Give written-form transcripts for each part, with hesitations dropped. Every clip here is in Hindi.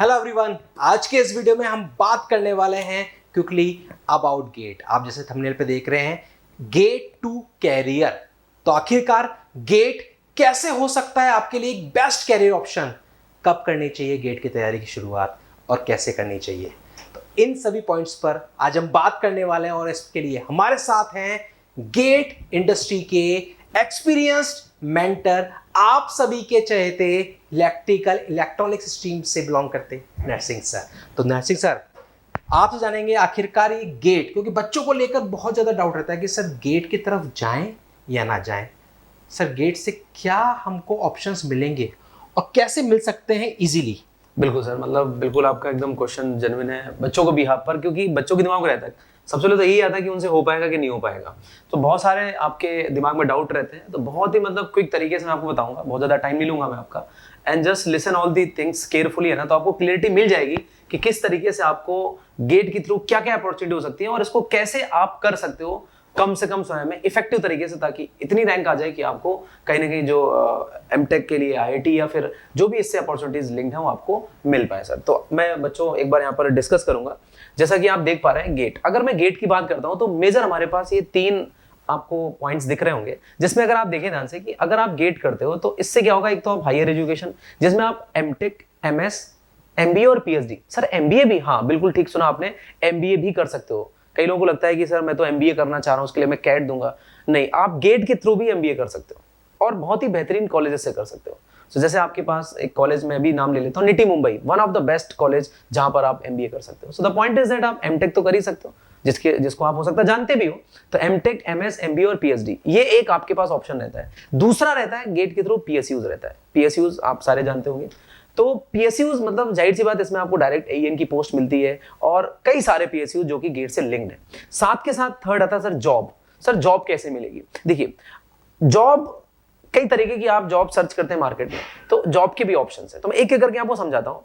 हेलो एवरीवन, आज के इस वीडियो में हम बात करने वाले हैं क्विकली अबाउट गेट। आप जैसे थंबनेल पे देख रहे हैं, गेट टू कैरियर। तो आखिरकार गेट कैसे हो सकता है आपके लिए एक बेस्ट कैरियर ऑप्शन? कब करनी चाहिए गेट की तैयारी की शुरुआत और कैसे करनी चाहिए? तो इन सभी पॉइंट्स पर आज हम बात करने वाले हैं और इसके लिए हमारे साथ हैं गेट इंडस्ट्री के एक्सपीरियंस्ड मेंटर, आप सभी के चहेते इलेक्ट्रॉनिक्स स्ट्रीम से बिलोंग करते नरसिंह सर। तो नरसिंह सर, आपसे जानेंगे आखिरकार ये गेट, क्योंकि बच्चों को लेकर बहुत ज़्यादा डाउट रहता है कि सर गेट की तरफ जाएं या ना जाएं। सर गेट से क्या हमको ऑप्शंस मिलेंगे और कैसे मिल सकते हैं इजीली? बिल्कुल सर, मतलब बिल्कुल आपका एकदम क्वेश्चन जेन्युइन है बच्चों को बिहाफ पर, क्योंकि बच्चों के दिमाग में रहता है सबसे पहले तो यही आता है कि उनसे हो पाएगा कि नहीं हो पाएगा। तो बहुत सारे आपके दिमाग में डाउट रहते हैं, तो बहुत ही मतलब क्विक तरीके से मैं आपको बताऊंगा, बहुत ज़्यादा टाइम नहीं लूंगा मैं आपका। And just listen all the things carefully, है ना, तो आपको क्लियरिटी मिल जाएगी कि किस तरीके से आपको गेट के थ्रू क्या क्या अपॉर्चुनिटी हो सकती है और इसको कैसे आप कर सकते हो कम से कम समय में इफेक्टिव तरीके से, ताकि इतनी रैंक आ जाए कि आपको कहीं ना कहीं जो एमटेक के लिए आईआईटी या फिर जो भी इससे अपॉर्चुनिटीज लिंक्ड है वो आपको मिल पाए। सर तो मैं बच्चों एक बार यहाँ पर डिस्कस करूंगा। जैसा कि आप देख पा रहे हैं गेट, अगर मैं गेट की बात करता हूं तो मेजर हमारे पास ये 3 आपको पॉइंट्स दिख रहे होंगे, जिसमें अगर आप देखें ध्यान से कि अगर आप गेट करते हो तो इससे क्या होगा, एक तो आप हायर एजुकेशन जिसमें आप एमटेक, एमएस, एमबीए और पीएचडी। सर एमबीए भी, हाँ बिल्कुल ठीक सुना आपने, एमबीए भी कर सकते हो। कई लोगों को लगता है कि सर मैं तो एमबीए करना चाह रहा हूं, उसके लिए मैं कैट दूंगा। नहीं, आप गेट के थ्रू भी एमबीए कर सकते हो और बहुत ही बेहतरीन कॉलेजेस से कर सकते हो। तो जैसे आपके पास एक कॉलेज में भी नाम ले लेता हूं, nitty Mumbai, one of the best college जहां पर आप एमबीए कर सकते हो। So the point is that आप एमटेक तो कर ही सकते हो, जिसको आप हो सकता है जानते भी हो। तो एमटेक, एमएस, एमबीए और पीएचडी, ये एक आपके पास ऑप्शन रहता है। दूसरा रहता है गेट के थ्रू पीएसयूज रहता है। पीएसयूज आप सारे जानते होंगे। तो पीएसयूज मतलब जाहिर सी बात, इसमें आपको डायरेक्ट एईएन की पोस्ट मिलती है और कई सारे पीएसयू जो कि गेट से लिंक्ड है। साथ के साथ थर्ड आता है सर जॉब। सर जॉब कैसे मिलेगी? देखिए, जॉब कई तरीके की आप जॉब सर्च करते हैं मार्केट में, तो जॉब के भी ऑप्शन है। तो मैं एक एक करके आपको समझाता हूं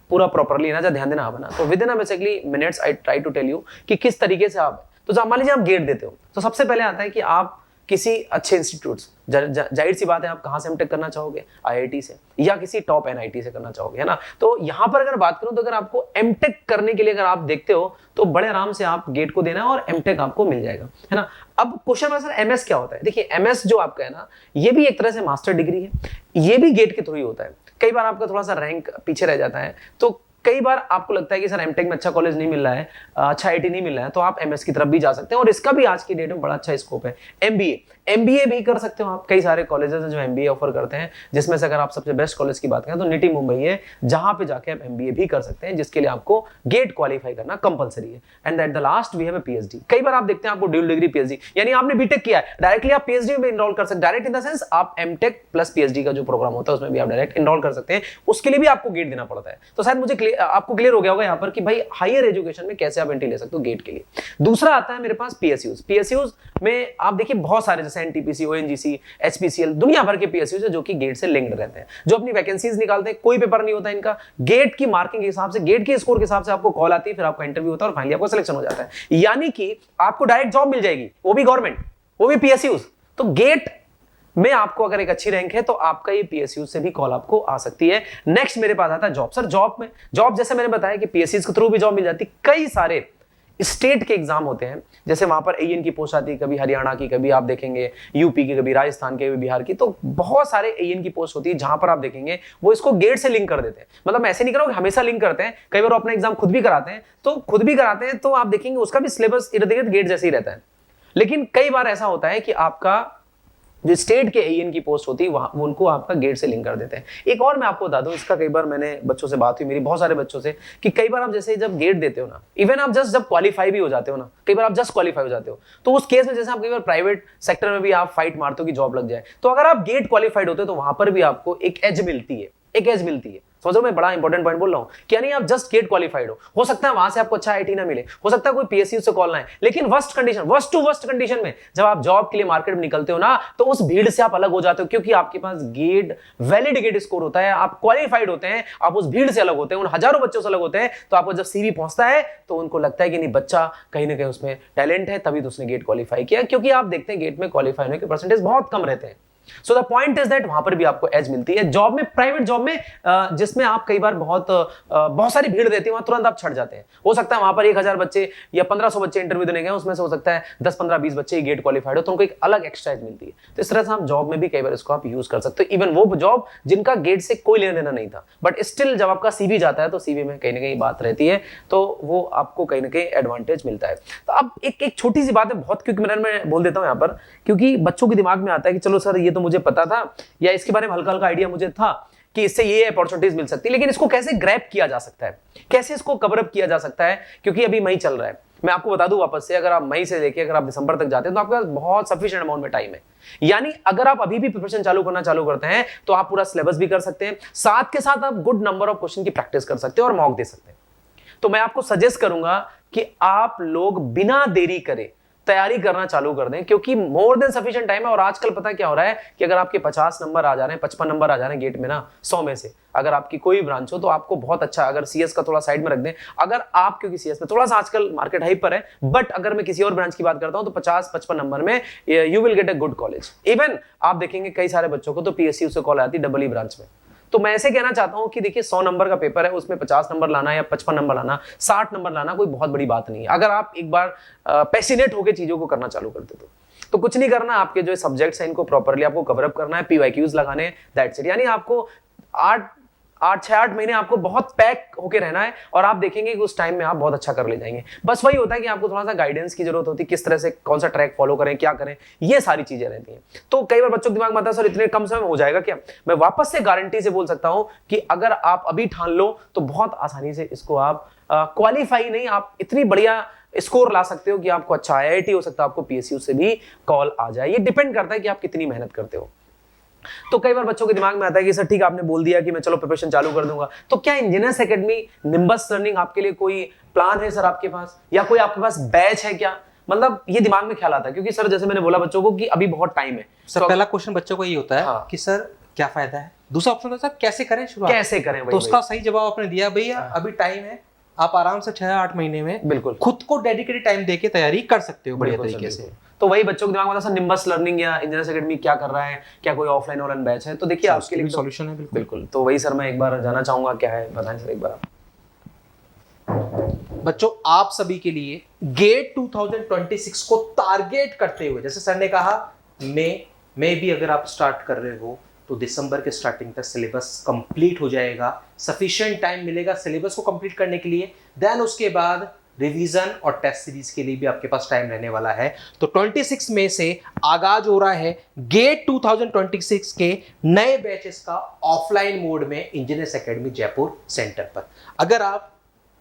पूरा प्रॉपर्ली, ना, ध्यान देना आप ना। तो within basically minutes I try to tell you कि किस तरीके से आप, तो मान लीजिए आप गेट देते हो, तो सबसे पहले आता है कि आप किसी अच्छे इंस्टीट्यूट्स, जाहिर सी बात है आप कहां से एमटेक करना चाहोगे, आईआईटी से या किसी टॉप एनआईटी से करना चाहोगे, है ना। तो यहां पर अगर बात करूं तो अगर आपको एमटेक करने के लिए अगर आप देखते हो तो बड़े आराम से आप गेट को देना है और एमटेक आपको मिल जाएगा, है ना। अब क्वेश्चन है सर एमएस क्या होता है? देखिए, एमएस जो आपका है ना, ये भी एक तरह से मास्टर डिग्री है, ये भी गेट के थ्रू ही होता है। कई बार आपका थोड़ा सा रैंक पीछे रह जाता है, तो कई बार आपको लगता है कि सर एमटेक में अच्छा कॉलेज नहीं मिल रहा है, अच्छा आईआईटी नहीं मिल रहा है, तो आप एमएस की तरफ भी जा सकते हैं और इसका भी आज की डेट में बड़ा अच्छा स्कोप है। एमबीए भी कर सकते हो आप। कई सारे कॉलेजेस हैं जो एमबीए ऑफर करते हैं, जिसमें से अगर आप सबसे बेस्ट कॉलेज की बात करें तो निटी मुंबई है, जहां पे जाके आप एमबीए भी कर सकते हैं, जिसके लिए आपको गेट क्वालिफाई करना कंपलसरी है। And at the last we have a PhD. कई बार आप देखते हैं आपको ड्यूल डिग्री पीएचडी, यानी आपने बीटेक किया है, डायरेक्टली आप पीएचडी में एनरोल कर सकते हैं। डायरेक्ट इन द सेंस आप एमटेक प्लस पीएचडी का जो प्रोग्राम होता है उसमें भी आप डायरेक्ट एनरोल कर सकते हैं, उसके लिए भी आपको गेट देना पड़ता है। तो शायद मुझे आपको क्लियर हो गया होगा यहाँ पर कि भाई हायर एजुकेशन में कैसे आप एंट्री ले सकते हो गेट के लिए। दूसरा आता है मेरे पास पीएसयूज। पीएसयूज में आप देखिए बहुत सारे, जैसे एनटीपीसी, ओएनजीसी, एचपीसीएल, दुनिया भर के पीएसयूज है जो कि गेट से लिंक्ड रहते हैं, जो अपनी वैकेंसीज निकालते हैं। कोई पेपर नहीं होता इनका, गेट की मार्किंग के हिसाब से, गेट के स्कोर के हिसाब से आपको कॉल आती है, फिर आपका इंटरव्यू होता है और फाइनली आपको सिलेक्शन हो जाता है। यानी कि आपको डायरेक्ट जॉब मिल जाएगी, वो भी गवर्नमेंट, वो भी पीएसयूज। तो गेट में आपको अगर एक अच्छी रैंक है तो आपका ये पीएसयू से भी कॉल आपको आ सकती है। नेक्स्ट मेरे पास आता है जॉब। सर जॉब में, जॉब जैसे मैंने बताया कि पीएसयू के थ्रू भी जॉब मिल जाती है। कई सारे स्टेट के एग्जाम होते हैं, जैसे वहां पर एईएन की पोस्ट आती है, कभी हरियाणा की, कभी आप देखेंगे यूपी की, कभी राजस्थान के, कभी बिहार की। तो बहुत सारे एईएन की पोस्ट होती है जहां पर आप देखेंगे वो इसको गेट से लिंक कर देते हैं। मतलब मैं ऐसे नहीं कर रहा हूं कि हमेशा लिंक करते हैं, कई बार अपना एग्जाम खुद भी कराते हैं, तो आप देखेंगे उसका भी सिलेबस इर्द गिर्द गेट जैसे ही रहता है। लेकिन कई बार ऐसा होता है कि आपका जो स्टेट के एईएन की पोस्ट होती है वहां उनको आपका गेट से लिंक कर देते हैं। एक और मैं आपको बता दूं, इसका कई बार मैंने बच्चों से बात हुई मेरी, बहुत सारे बच्चों से, कि कई बार आप जैसे जब गेट देते हो ना, इवन आप जब क्वालिफाई भी हो जाते हो ना, कई बार आप जस्ट क्वालिफाई हो जाते हो, तो उस केस में जैसे आप कई बार प्राइवेट सेक्टर में भी आप फाइट मारते हो कि जॉब लग जाए, तो अगर आप गेट क्वालिफाइड होते हो तो वहां पर भी आपको एक एज मिलती है। समझो मैं बड़ा इंपॉर्टेंट पॉइंट बोल रहा हूं, क्या नहीं, आप जस्ट गेट क्वालिफाइड हो सकता है वहां से आपको अच्छा आईटी ना मिले, हो सकता है कोई पीएसयू से कॉल ना है, लेकिन वर्स्ट कंडीशन में जब आप जॉब के लिए मार्केट में निकलते हो ना, तो उस भीड़ से आप अलग हो जाते हो, क्योंकि आपके पास गेट, वैलिड गेट स्कोर होता है, आप क्वालिफाइड होते हैं, आप उस भीड़ से अलग होते हैं, उन हजारों बच्चों से अलग होते हैं। तो आपको जब सीवी पहुंचता है तो उनको लगता है कि नहीं, बच्चा कहीं ना कहीं उसमें टैलेंट है, तभी तो उसने गेट क्वालिफाई किया। क्योंकि आप देखते हैं गेट में क्वालिफाई होने के परसेंटेज बहुत कम रहते हैं। So the point is that वहां पर भी आपको एज मिलती है। जॉब में, प्राइवेट जॉब में जिसमें आप कई बार बहुत सारी भीड़ देती है, वहां तुरंत आप छट जाते हैं। हो सकता है वहां पर 1000 बच्चे या 1500 बच्चे इंटरव्यू देने गए, उसमें से हो सकता है 10 15 20 बच्चे गेट क्वालिफाइड हो, तो उनको एक अलग एक्स्ट्रा एज मिलती है। तो इस तरह से आप जॉब में भी कई बार इसको आप यूज कर सकते हो, इवन वो जॉब जिनका गेट से कोई लेना देना नहीं था, बट स्टिल जब आपका सीवी जाता है तो सीवी में कहीं ना कहीं बात रहती है, तो वो आपको कहीं ना कहीं एडवांटेज मिलता है। तो अब एक छोटी सी बात है बहुत, क्योंकि मैं बोल देता हूं यहां पर, क्योंकि बच्चों के दिमाग में आता है कि चलो सर ये तो मुझे पता था, या इसके बारे में हल्का हल्का आइडिया मुझे था कि इससे ये अपॉर्चुनिटीज मिल सकती है, लेकिन इसको कैसे ग्रैब किया जा सकता है, कैसे इसको कवर अप किया जा सकता है, क्योंकि अभी मई चल रहा है। मैं आपको बता दूं वापस से, अगर आप मई से लेके अगर आप दिसंबर तक जाते हैं तो आपके पास बहुत सफिशिएंट अमाउंट में टाइम है। यानी अगर आप अभी भी प्रिपरेशन चालू करते हैं तो आप पूरा सिलेबस भी कर सकते हैं, साथ के साथ आप गुड नंबर ऑफ क्वेश्चन की प्रैक्टिस कर सकते हैं और मॉक दे सकते हैं। तो मैं आपको सजेस्ट करूंगा कि आप लोग बिना देरी करे तैयारी करना चालू कर दें, क्योंकि मोर देन सफिशिएंट टाइम है। और आजकल पता क्या हो रहा है कि अगर आपके 50 नंबर आ जा रहे हैं, 55 नंबर आ जा रहे हैं गेट में ना 100 में से, अगर आपकी कोई ब्रांच हो तो आपको बहुत अच्छा, अगर सीएस का थोड़ा साइड में रख दें, अगर आप, क्योंकि सीएस में थोड़ा सा आजकल मार्केट हाइप पर है, बट अगर मैं किसी और ब्रांच की बात करता हूं तो 50-55 नंबर में you will get a good college. Even आप देखेंगे कई सारे बच्चों को तो पीएसयू से कॉल आती है डबल ई ब्रांच में। तो मैं ऐसे कहना चाहता हूं कि देखिए 100 नंबर का पेपर है, उसमें 50 नंबर लाना या 55 नंबर लाना, 60 नंबर लाना कोई बहुत बड़ी बात नहीं है, अगर आप एक बार पैसिनेट होकर चीजों को करना चालू कर दे तो कुछ नहीं करना, आपके जो सब्जेक्ट्स हैं इनको प्रॉपर्ली आपको कवर अप करना है, पीवाईक्यूज लगाने हैं, दैट्स इट। यानी आपको 6-8 महीने आपको बहुत पैक होके रहना है और आप देखेंगे कि उस टाइम में आप बहुत अच्छा कर ले जाएंगे। बस वही होता है कि आपको थोड़ा सा गाइडेंस की जरूरत होती है, किस तरह से कौन सा ट्रैक फॉलो करें, क्या करें, ये सारी चीजें रहती हैं। तो कई बार बच्चों के दिमाग में आता है सर इतने कम समय में हो जाएगा क्या? मैं वापस से गारंटी से बोल सकता हूं कि अगर आप अभी ठान लो तो बहुत आसानी से इसको आप क्वालिफाई नहीं, आप इतनी बढ़िया स्कोर ला सकते हो कि आपको अच्छा आईआईटी हो सकता है, आपको पीएसयू से भी कॉल आ जाए। ये डिपेंड करता है कि आप कितनी मेहनत करते हो। तो कई बार बच्चों के दिमाग में आता है कि सर ठीक, आपने बोल दिया कि मैं चलो प्रिपरेशन चालू कर दूंगा, तो क्या इंजीनियर्स एकेडमी, निम्बस लर्निंग आपके लिए कोई प्लान है सर आपके पास, या कोई आपके पास बैच है क्या? मतलब ये दिमाग में ख्याल आता है, क्योंकि सर जैसे मैंने बोला बच्चों को कि अभी बहुत टाइम है। सर पहला क्वेश्चन बच्चों को ये होता है कि सर क्या फायदा है, दूसरा ऑप्शन होता है कैसे करें शुरुआत, कैसे करें, तो उसका सही जवाब आपने दिया, भैया अभी टाइम है, आप आराम से 6-8 महीने में बिल्कुल खुद को डेडिकेटेड टाइम देके तैयारी कर सकते हो बढ़िया तरीके से। तो वही बच्चों के दिमाग में था निम्बस लर्निंग या इंजीनियर्स एकेडमी क्या कर रहा है, क्या कोई ऑफलाइन ऑनलाइन बैच है, तो देखिए आपके लिए सॉल्यूशन है। बिल्कुल। तो वही सर मैं एक बार जानना चाहूंगा क्या है, बताएं सर एक बार आप। बच्चों आप सभी के लिए गेट 2026 को टारगेट करते हुए, जैसे सर ने कहा मई भी अगर आप स्टार्ट कर रहे हो तो दिसंबर के स्टार्टिंग तक सिलेबस कंप्लीट हो जाएगा, सफिशिएंट टाइम मिलेगा सिलेबस को कंप्लीट करने के लिए। देन उसके बाद रिवीजन और टेस्ट सीरीज के लिए भी आपके पास टाइम रहने वाला है। तो 26 मई से आगाज हो रहा है गेट 2026 के नए बैचेस का ऑफलाइन मोड में इंजीनियर्स एकेडमी जयपुर सेंटर पर। अगर आप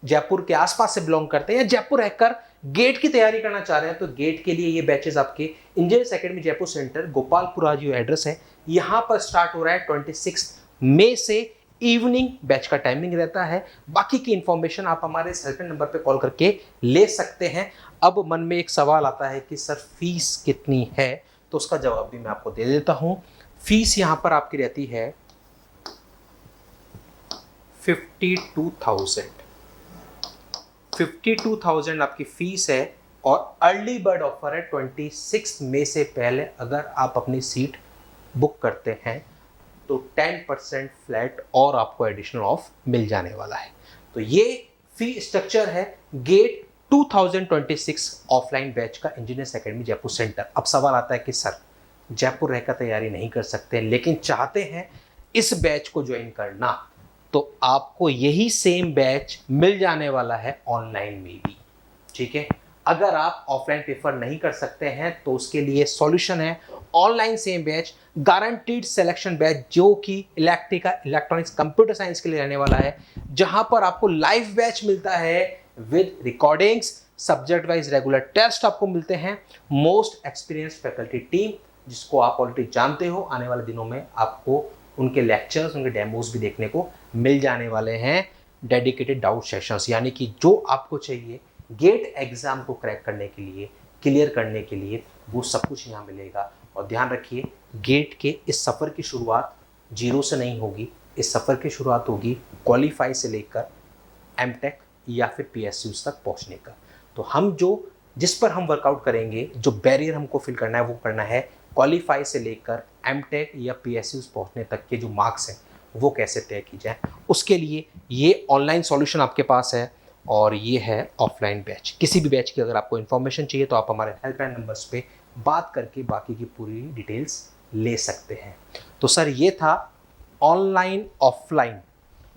जयपुर के आसपास से बिलोंग करते हैं या जयपुर रहकर गेट की तैयारी करना चाह रहे हैं तो गेट के लिए ये बैचेस आपके engineers academy Jaipur centre, Gopalpura जो एड्रेस है, यहां पर स्टार्ट हो रहा है 26 मई से। इवनिंग बैच का टाइमिंग रहता है। बाकी की इंफॉर्मेशन आप हमारे हेल्पलाइन नंबर पे कॉल करके ले सकते हैं। अब मन में एक सवाल आता है कि सर फीस कितनी है, तो उसका जवाब भी मैं आपको दे देता हूं। फीस यहां पर आपकी रहती है 52,000 आपकी फीस है और अर्ली बर्ड ऑफर है 26 मई से पहले अगर आप अपनी सीट बुक करते हैं तो 10% फ्लैट और आपको एडिशनल ऑफ मिल जाने वाला है। तो ये फी स्ट्रक्चर है गेट 2026 ऑफलाइन बैच का इंजीनियर्स एकेडमी जयपुर सेंटर। अब सवाल आता है कि सर जयपुर रहकर तैयारी नहीं कर सकते लेकिन चाहते हैं इस बैच को ज्वाइन करना, तो आपको यही सेम बैच मिल जाने वाला है ऑनलाइन में भी। ठीक है, अगर आप ऑफलाइन प्रेफर नहीं कर सकते हैं तो उसके लिए सॉल्यूशन है online same batch, guaranteed selection batch, जो कि इलेक्ट्रॉनिक्स कंप्यूटर साइंस के लिए रहने वाला है, जहां पर आपको लाइव बैच मिलता है with recordings, subject wise regular test आपको मिलते हैं, मोस्ट एक्सपीरियंस्ड फैकल्टी टीम जिसको आप ऑलरेडी जानते हो। आने वाले दिनों में आपको उनके लेक्चर्स, उनके डेमोज भी देखने को मिल जाने वाले हैं। डेडिकेटेड डाउट सेशंस, यानी कि जो आपको चाहिए गेट एग्जाम को क्रैक करने के लिए, क्लियर करने के लिए, वो सब कुछ यहाँ मिलेगा। और ध्यान रखिए गेट के इस सफ़र की शुरुआत जीरो से नहीं होगी, इस सफ़र की शुरुआत होगी क्वालिफाई से लेकर एमटेक या फिर पीएसयूज तक पहुँचने का। तो हम जिस पर हम वर्कआउट करेंगे, जो बैरियर हमको फिल करना है वो करना है क्वालिफाई से लेकर एमटेक या पीएसयूज पहुंचने तक के जो मार्क्स हैं वो कैसे तय की जाए, उसके लिए ये ऑनलाइन सॉल्यूशन आपके पास है और ये है ऑफलाइन बैच। किसी भी बैच की अगर आपको इन्फॉर्मेशन चाहिए तो आप हमारे हेल्पलाइन नंबर्स पे बात करके बाकी की पूरी डिटेल्स ले सकते हैं। तो सर ये था ऑनलाइन ऑफलाइन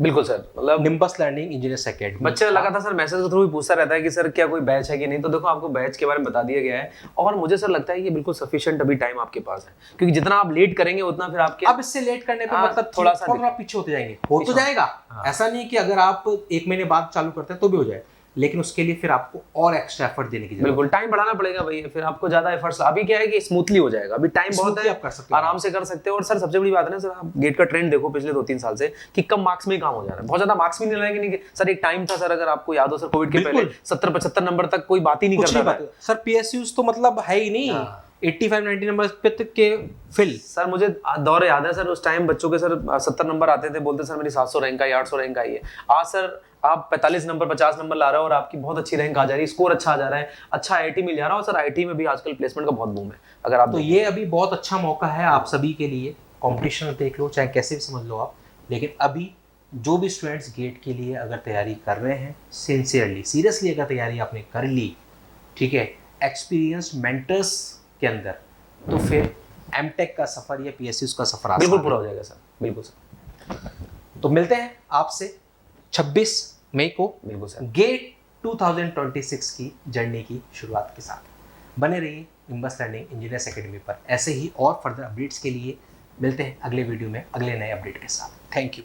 बिल्कुल सर, मतलब निम्बस लर्निंग इंजीनियर्स एकेडमी। बच्चा लगातार सर मैसेज के थ्रू भी पूछता रहता है कि सर क्या कोई बैच है कि नहीं, तो देखो आपको बैच के बारे में बता दिया गया है और मुझे सर लगता है कि बिल्कुल सफिशिएंट अभी टाइम आपके पास है, क्योंकि जितना आप लेट करेंगे उतना फिर आपके अब इससे लेट करने पे मतलब थोड़ा पीछे होते जाएंगे, हो तो जाएगा। ऐसा नहीं कि अगर आप 1 महीने बाद चालू करते हैं तो भी हो जाए, लेकिन उसके लिए फिर आपको और एक्स्ट्रा एफर्ट देने की जरूरत है। बिल्कुल टाइम बढ़ाना पड़ेगा भैया, फिर आपको ज्यादा एफर्ट्स। अभी क्या है कि स्मूथली हो जाएगा, अभी टाइम बहुत है, आप कर सकते हो, आराम से कर सकते हो। और सर सबसे बड़ी बात है ना सर, आप गेट का ट्रेंड देखो पिछले 2-3 साल से कि कम मार्क्स में ही काम हो जा रहा है, बहुत ज्यादा मार्क्स भी नहीं लगे। नहीं सर, एक टाइम था सर, अगर आपको याद हो सर, कोविड के पहले 70-75 नंबर तक कोई बात ही नहीं करता था सर। पीएसयूज तो मतलब है ही नहीं, 85-90 नंबर पे तक के फिल। सर मुझे दौर याद है सर, उस टाइम बच्चों के सर 70 नंबर आते थे, बोलते सर मेरी 700 रैंक आई, 800 रैंक आई है। आज सर आप 45 नंबर 50 नंबर ला रहे हो और आपकी बहुत अच्छी रैंक आ जा रही है, स्कोर अच्छा आ जा रहा है, अच्छा आईआईटी मिल जा रहा है। और सर आईआईटी में भी आजकल प्लेसमेंट का बहुत बूम है। अगर आप तो ये अभी बहुत अच्छा मौका है आप सभी के लिए। कंपटीशन देख लो, चाहे कैसे भी समझ लो आप, लेकिन अभी जो भी स्टूडेंट्स गेट के लिए अगर तैयारी कर रहे हैं, सिंसियरली सीरियसली अगर तैयारी आपने कर ली, ठीक है, एक्सपीरियंस्ड मेंटर्स के अंदर, तो फिर एमटेक का सफर या पीएसयूज का सफर बिल्कुल पूरा हो जाएगा सर। बिल्कुल सर, तो मिलते हैं आपसे 26 मई को बिल्कुल सर, गेट 2026 की जर्नी की शुरुआत के साथ। बने रहिए निम्बस लर्निंग इंजीनियर्स एकेडमी पर। ऐसे ही और फर्दर अपडेट्स के लिए मिलते हैं अगले वीडियो में अगले नए अपडेट के साथ। Thank you.